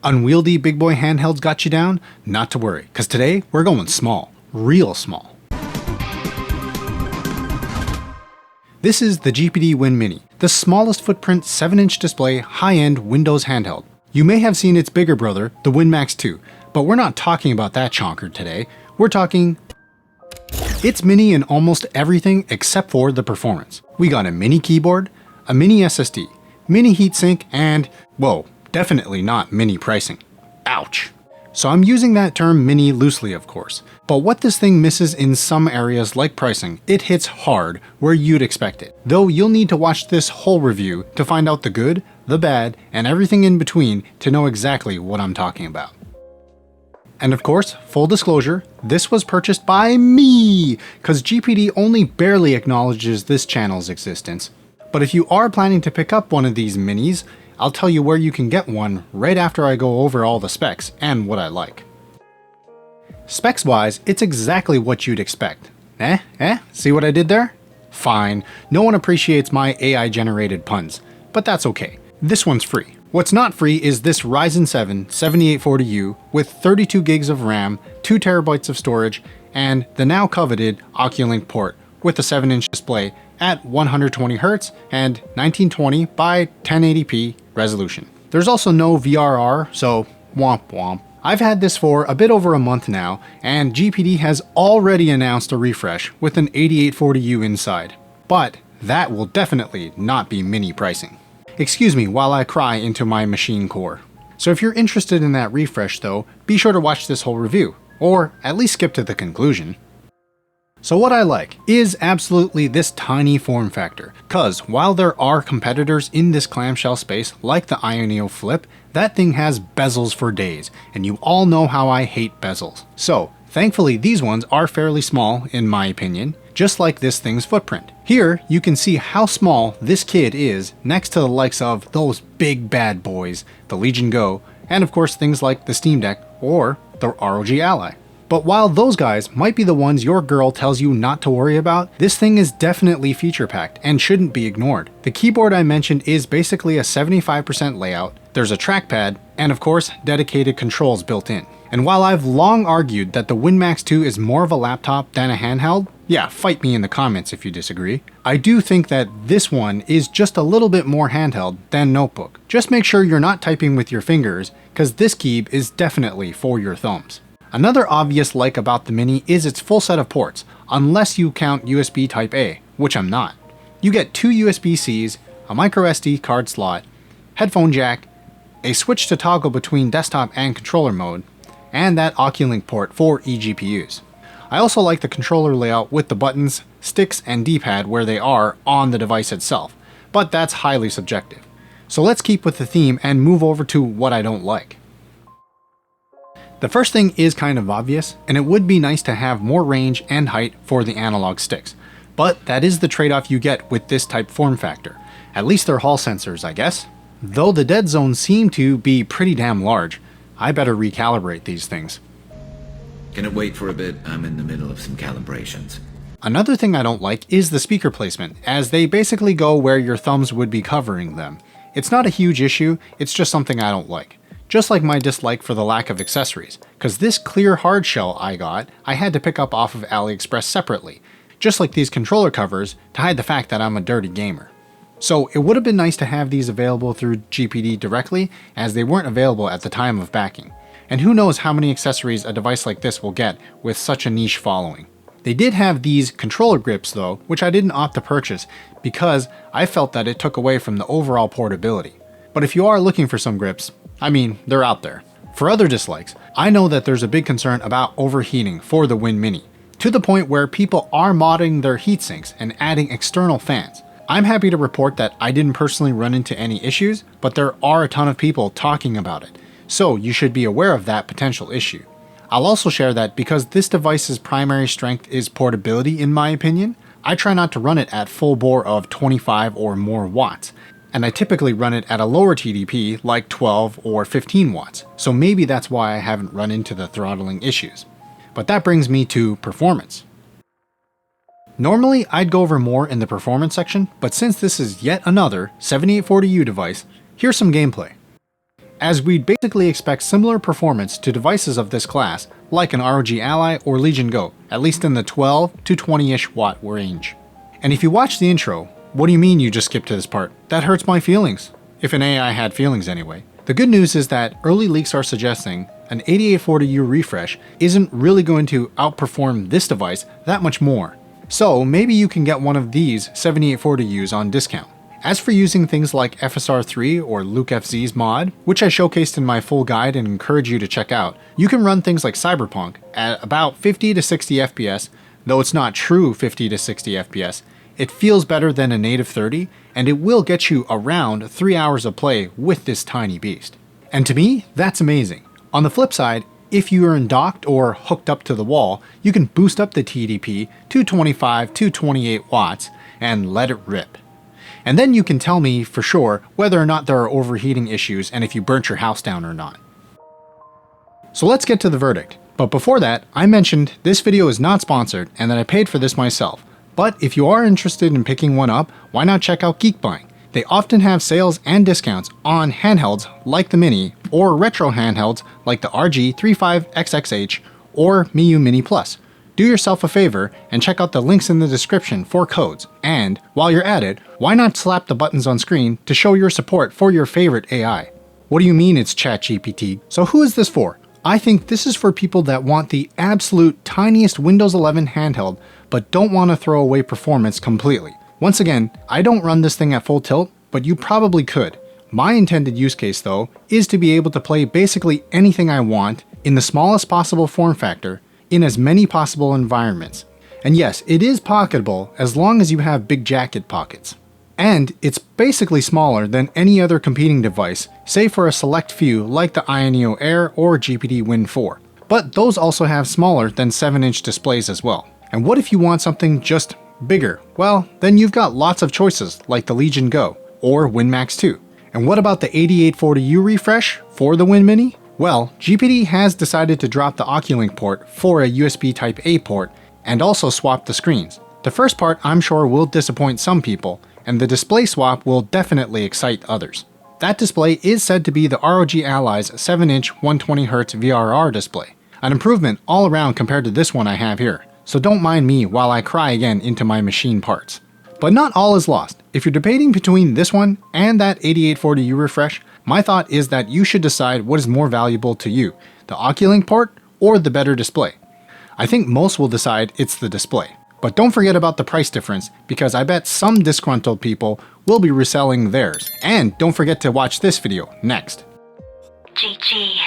Unwieldy big boy handhelds got you down? Not to worry, because today we're going small, real small. This is the GPD Win Mini, the smallest footprint 7-inch display high-end Windows handheld. You may have seen its bigger brother, the Win Max 2, but we're not talking about that chonker today. We're talking... It's mini in almost everything except for the performance. We got a mini keyboard, a mini SSD, mini heatsink, and, whoa, definitely not mini pricing. Ouch. So I'm using that term mini loosely, of course. But what this thing misses in some areas like pricing, it hits hard where you'd expect it. Though you'll need to watch this whole review to find out the good, the bad, and everything in between to know exactly what I'm talking about. And of course, full disclosure, this was purchased by me, cause GPD only barely acknowledges this channel's existence. But if you are planning to pick up one of these minis, I'll tell you where you can get one right after I go over all the specs and what I like. Specs wise, it's exactly what you'd expect. See what I did there? Fine, no one appreciates my AI generated puns, but that's okay. This one's free. What's not free is this Ryzen 7 7840U with 32 gigs of RAM, 2 terabytes of storage, and the now coveted Oculink port with a 7-inch display at 120Hz and 1920 by 1080p resolution. There's also no VRR, so womp womp. I've had this for a bit over a month now, and GPD has already announced a refresh with an 8840U inside. But that will definitely not be mini pricing. Excuse me while I cry into my machine core. So if you're interested in that refresh though, be sure to watch this whole review, or at least skip to the conclusion. So what I like is absolutely this tiny form factor, cause while there are competitors in this clamshell space like the Ioneo Flip, that thing has bezels for days, and you all know how I hate bezels. So thankfully these ones are fairly small in my opinion, just like this thing's footprint. Here you can see how small this kid is next to the likes of those big bad boys, the Legion Go, and of course things like the Steam Deck or the ROG Ally. But while those guys might be the ones your girl tells you not to worry about, this thing is definitely feature packed and shouldn't be ignored. The keyboard I mentioned is basically a 75% layout, there's a trackpad, and of course dedicated controls built in. And while I've long argued that the Win Max 2 is more of a laptop than a handheld, yeah, fight me in the comments if you disagree, I do think that this one is just a little bit more handheld than notebook. Just make sure you're not typing with your fingers, cause this keyboard is definitely for your thumbs. Another obvious like about the Mini is its full set of ports, unless you count USB Type A, which I'm not. You get 2 USB-Cs, a micro SD card slot, headphone jack, a switch to toggle between desktop and controller mode, and that Oculink port for eGPUs. I also like the controller layout with the buttons, sticks, and D-pad where they are on the device itself, but that's highly subjective. So let's keep with the theme and move over to what I don't like. The first thing is kind of obvious, and it would be nice to have more range and height for the analog sticks, but that is the trade-off you get with this type form factor. At least they're Hall sensors, I guess. Though the dead zones seem to be pretty damn large, I better recalibrate these things. Can it wait for a bit? I'm in the middle of some calibrations. Another thing I don't like is the speaker placement, as they basically go where your thumbs would be covering them. It's not a huge issue, it's just something I don't like. Just like my dislike for the lack of accessories, cause this clear hard shell I got, I had to pick up off of AliExpress separately, just like these controller covers to hide the fact that I'm a dirty gamer. So it would have been nice to have these available through GPD directly, as they weren't available at the time of backing. And who knows how many accessories a device like this will get with such a niche following. They did have these controller grips though, which I didn't opt to purchase because I felt that it took away from the overall portability. But if you are looking for some grips, I mean, they're out there. For other dislikes, I know that there's a big concern about overheating for the Win Mini, to the point where people are modding their heatsinks and adding external fans. I'm happy to report that I didn't personally run into any issues, but there are a ton of people talking about it, so you should be aware of that potential issue. I'll also share that because this device's primary strength is portability in my opinion, I try not to run it at full bore of 25 or more watts, and I typically run it at a lower TDP like 12 or 15 watts, so maybe that's why I haven't run into the throttling issues. But that brings me to performance. Normally I'd go over more in the performance section, but since this is yet another 7840U device, here's some gameplay. as we'd basically expect similar performance to devices of this class, like an ROG Ally or Legion Go, at least in the 12 to 20-ish watt range. And if you watch the intro, what do you mean you just skipped to this part? That hurts my feelings. If an AI had feelings anyway. The good news is that early leaks are suggesting an 8840U refresh isn't really going to outperform this device that much more. So maybe you can get one of these 7840Us on discount. As for using things like FSR3 or LukeFZ's mod, which I showcased in my full guide and encourage you to check out, you can run things like Cyberpunk at about 50 to 60 FPS, though it's not true 50 to 60 FPS. It feels better than a native 30, and it will get you around 3 hours of play with this tiny beast. And to me, that's amazing. On the flip side, if you are docked or hooked up to the wall, you can boost up the TDP to 25 to 28 watts and let it rip. And then you can tell me for sure whether or not there are overheating issues and if you burnt your house down or not. So let's get to the verdict. But before that, I mentioned this video is not sponsored and that I paid for this myself. But if you are interested in picking one up, why not check out Geek Buying? They often have sales and discounts on handhelds like the Mini or retro handhelds like the RG35XXH or Miu Mini Plus. Do yourself a favor and check out the links in the description for codes. And while you're at it, why not slap the buttons on screen to show your support for your favorite AI? What do you mean it's ChatGPT? So who is this for? I think this is for people that want the absolute tiniest Windows 11 handheld but don't want to throw away performance completely. Once again, I don't run this thing at full tilt, but you probably could. My intended use case though is to be able to play basically anything I want in the smallest possible form factor in as many possible environments. And yes, it is pocketable as long as you have big jacket pockets. And it's basically smaller than any other competing device, save for a select few like the Ioneo Air or GPD Win 4. But those also have smaller than 7-inch displays as well. And what if you want something just bigger? Well, then you've got lots of choices like the Legion Go or WinMax 2. And what about the 8840U refresh for the Win Mini? Well, GPD has decided to drop the Oculink port for a USB Type-A port and also swap the screens. The first part I'm sure will disappoint some people, and the display swap will definitely excite others. That display is said to be the ROG Ally's 7-inch 120Hz VRR display, an improvement all around compared to this one I have here, so don't mind me while I cry again into my machine parts. But not all is lost. If you're debating between this one and that 8840U refresh, my thought is that you should decide what is more valuable to you, the Oculink port or the better display. I think most will decide it's the display. But don't forget about the price difference, because I bet some disgruntled people will be reselling theirs. And don't forget to watch this video next. GG.